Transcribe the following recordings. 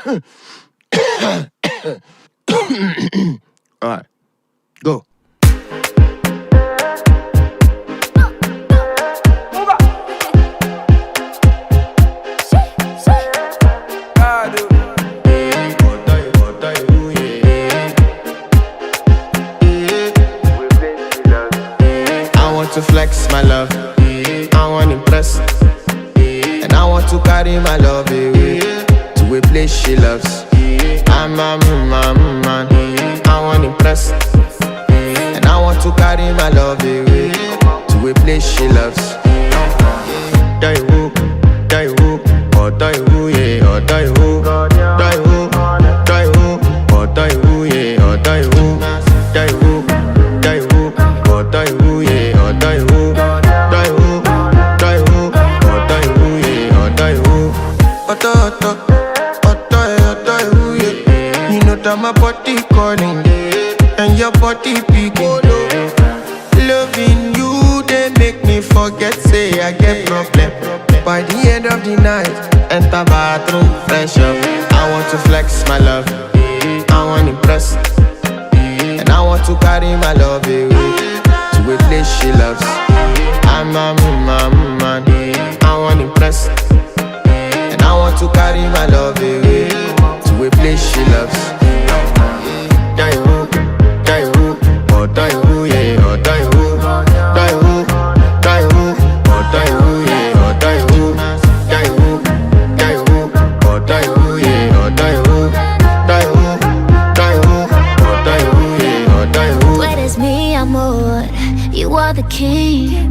Alright, go. I want to flex my love, I want to impress, and I want to carry my love away to a place she loves. I'm a man, I want to impress, and I want to carry my love away to a place she loves. Die who, or die who, yeah, or die who, die who, die who, or die who, yeah, or die who, die who, die who, or die who, yeah, or die who, die who, die who, or die who, yeah, or die who. Otto, yeah. You know that my body calling, and your body picking. Loving you, they make me forget, say I get problem. By the end of the night, enter bathroom, fresh up. I want to flex my love, I want to impress, and I want to carry my love away to a place she loves. I'm a man, I want to impress, and I want to carry my love away to a place she loves. Die who, or die who, yeah, or die who, die who, die who, or die who, yeah, or die who, die who, die who, or die who, yeah, or die who, die who, die who, or die who, yeah, or die who. Tú eres mi amor, you are the king.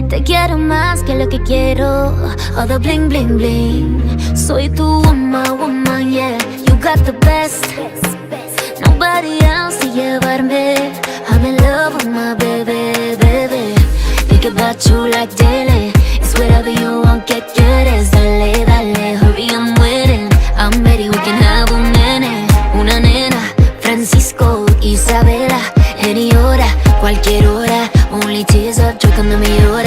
Te quiero más que lo que quiero, all the bling bling bling. Soy tu woman, yeah, you got the best. Nobody else to llevarme. I'm in love with my baby. Think about you like daily. It's whatever you want, get quieres. Dale, hurry, I'm waiting. I'm ready, we can have a minute. Una nena, Francisco, Isabela, any hora, cualquier hora. Only tears up, choking me hora.